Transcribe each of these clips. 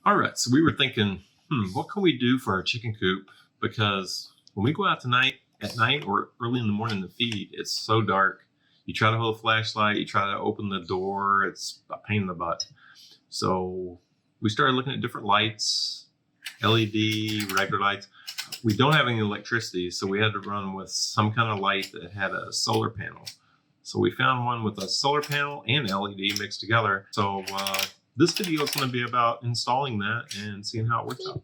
All right, so we were thinking, what can we do for our chicken coop? Because when we go out tonight, at night or early in the morning to feed, it's so dark. You try to hold a flashlight, you try to open the door, it's a pain in the butt. So we started looking at different lights, LED, regular lights. We don't have any electricity, so we had to run with some kind of light that had a solar panel. So we found one with a solar panel and LED mixed together. So this video is going to be about installing that and seeing how it works out.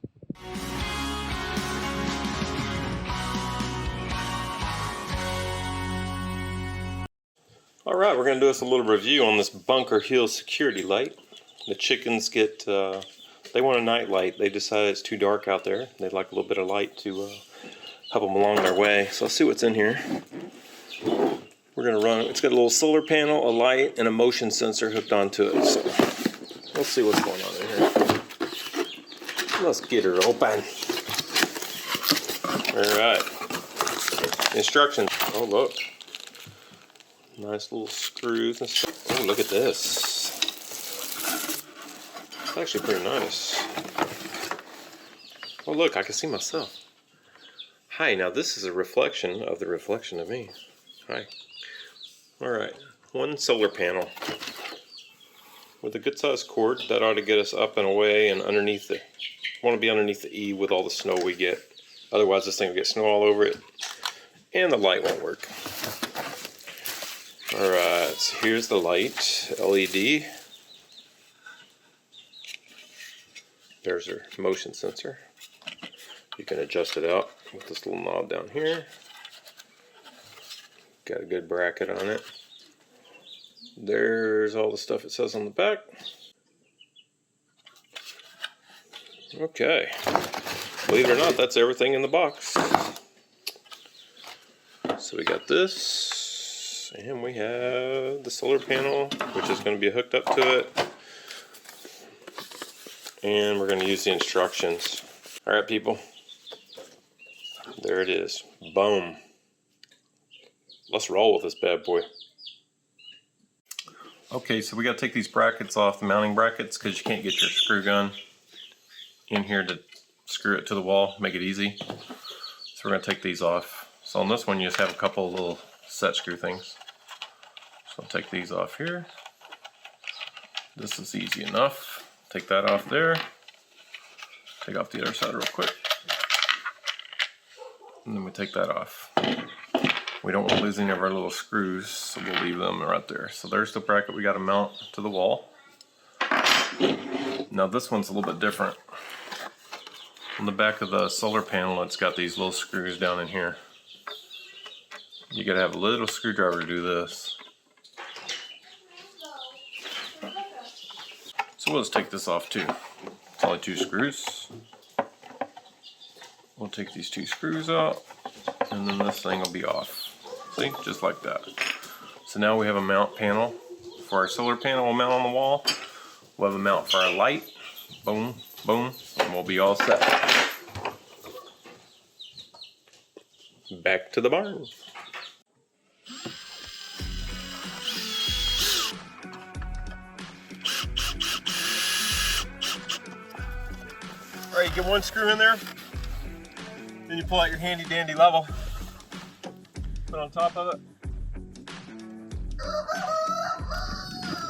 All right, we're going to do us a little review on this Bunker Hill security light. The chickens get, they want a night light. They decided it's too dark out there. They'd like a little bit of light to help them along their way. So let's see what's in here. We're going to run, it's got a little solar panel, a light, and a motion sensor hooked onto it. So let's see what's going on in here. Let's get her open. All right. Instructions. Oh, look. Nice little screws and stuff. Oh, look at this. It's actually pretty nice. Oh, look, I can see myself. Hi, now this is a reflection of the reflection of me. Hi. All right, one solar panel with a good sized cord that ought to get us up and away and underneath the, want to be underneath the E with all the snow we get. Otherwise this thing will get snow all over it and the light won't work. All right, so here's the light, LED. There's our motion sensor. You can adjust it out with this little knob down here. Got a good bracket on it. There's all the stuff it says on the back. Okay. Believe it or not, that's everything in the box. So we got this, and we have the solar panel, which is going to be hooked up to it. And we're going to use the instructions. All right, people. There it is. Boom. Let's roll with this bad boy. Okay, so we got to take these brackets off, the mounting brackets, because you can't get your screw gun in here to screw it to the wall, make it easy. So we're going to take these off. So on this one, you just have a couple of little set screw things. So I'll take these off here. This is easy enough. Take that off there. Take off the other side real quick. And then we take that off. We don't want to lose any of our little screws, so we'll leave them right there. So there's the bracket we got to mount to the wall. Now this one's a little bit different. On the back of the solar panel, it's got these little screws down in here. You got to have a little screwdriver to do this. So we'll just take this off too. It's only 2 screws. We'll take these 2 screws out, and then this thing will be off. See, just like that. So now we have a mount panel for our solar panel. We'll mount on the wall. We'll have a mount for our light. Boom, boom, and we'll be all set. Back to the barn. All right, you get 1 screw in there. Then you pull out your handy dandy level. Put on top of it.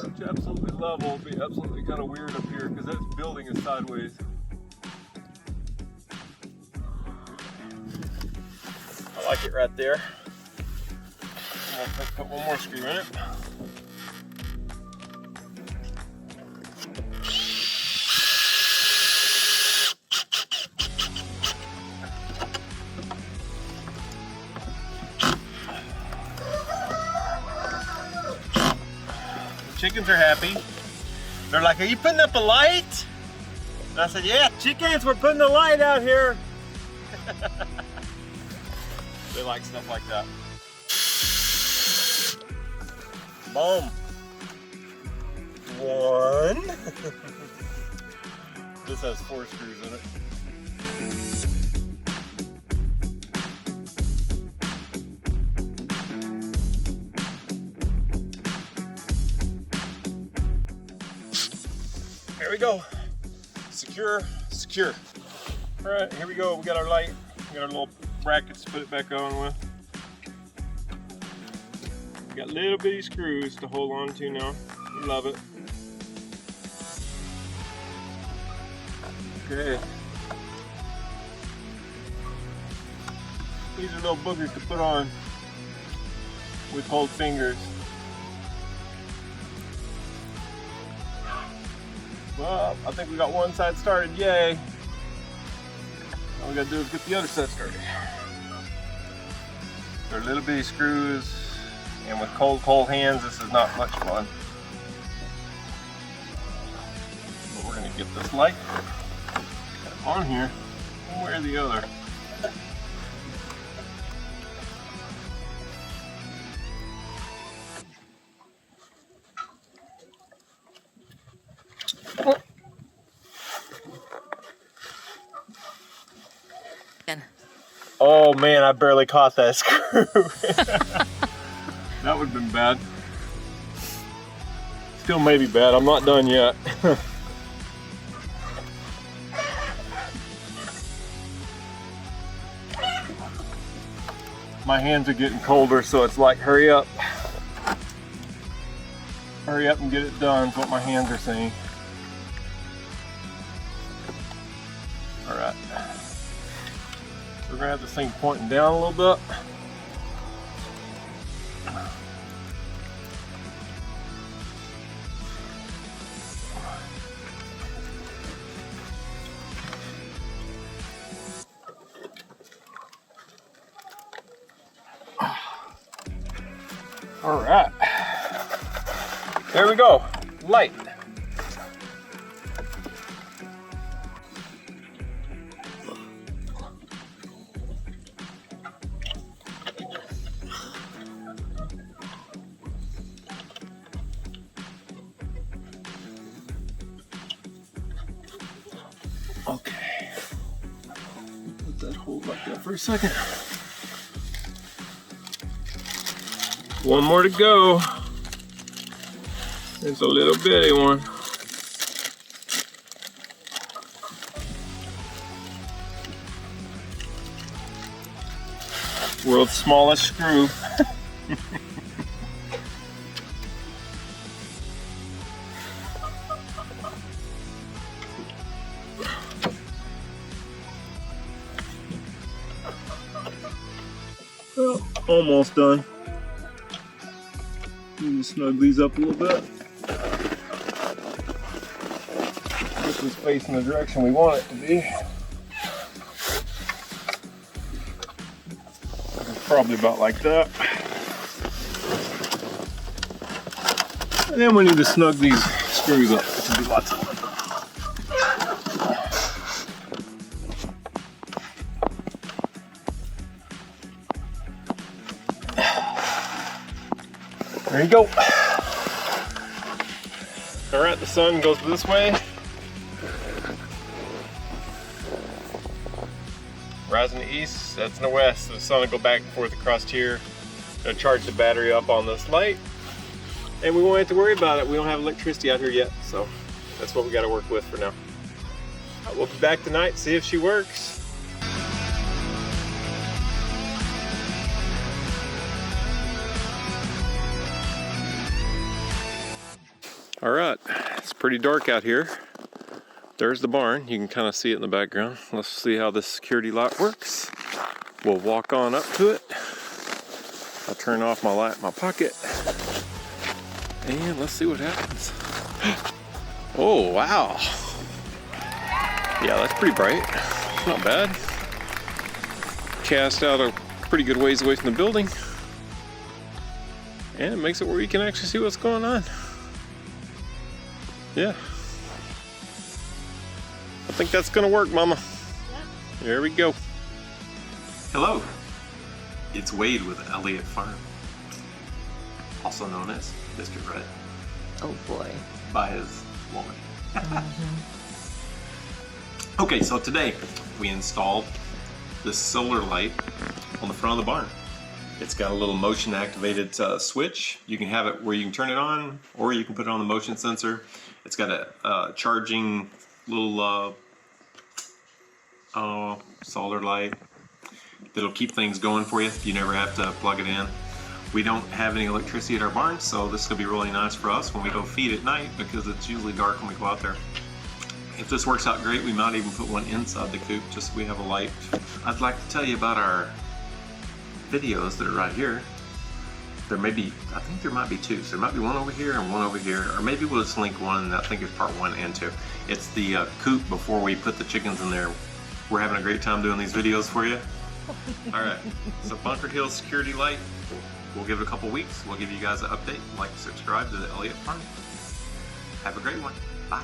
It's absolutely level. It'll be absolutely kind of weird up here because that building is sideways. I like it right there. We'll put 1 more screw in it. Chickens are happy. They're like, "Are you putting up a light?" And I said, "Yeah, chickens, we're putting a light out here." They like stuff like that. Boom. 1. This has 4 screws in it. There we go. sure, secure. All right, here we go. We got our light. We got our little brackets to put it back on with. We got little bitty screws to hold on to now. We love it. Okay. These are little boogers to put on with cold fingers. Well, I think we got one side started, yay. All we gotta do is get the other side started. They're little bitty screws, and with cold hands, this is not much fun. But we're gonna get this light on here, one way or the other. Oh man, I barely caught that screw. That would have been bad. Still may be bad, I'm not done yet. My hands are getting colder, so it's like, hurry up. Hurry up and get it done is what my hands are saying. All right. We're gonna have this thing pointing down a little bit. All right. There we go. Light. Okay, let that hold like that for a second. One more to go. It's a little bitty one. World's smallest screw. Well, almost done. Let me snug these up a little bit. Get this facing the direction we want it to be. Probably about like that. And then we need to snug these screws up, which will be lots of fun. There you go. All right, the sun goes this way. Rising to east, that's in the west. So the sun will go back and forth across here. Gonna charge the battery up on this light. And we won't have to worry about it. We don't have electricity out here yet, so that's what we gotta work with for now. We'll be back tonight, see if she works. All right, it's pretty dark out here. There's the barn. You can kind of see it in the background. Let's see how this security light works. We'll walk on up to it. I'll turn off my light in my pocket. And let's see what happens. Oh, wow. Yeah, that's pretty bright. Not bad. Cast out a pretty good ways away from the building. And it makes it where you can actually see what's going on. Yeah. I think that's gonna work, Mama. Yep. There we go. Hello. It's Wade with Elliott Farm, also known as Mr. Red. Oh boy. By his woman. Okay, so today we installed this solar light on the front of the barn. It's got a little motion activated switch. You can have it where you can turn it on, or you can put it on the motion sensor. It's got a charging little solar light that'll keep things going for you. You never have to plug it in. We don't have any electricity at our barn, so this is gonna be really nice for us when we go feed at night because it's usually dark when we go out there. If this works out great, we might even put one inside the coop just so we have a light. I'd like to tell you about our videos that are right here. There may be, I think there might be two. So there might be one over here and one over here, or maybe we'll just link one. I think it's part 1 and 2. It's the coop before we put the chickens in there. We're having a great time doing these videos for you. All right, so Bunker Hill security light. We'll give it a couple weeks. We'll give you guys an update. Like, subscribe to the Elliott Farm. Have a great one. Bye.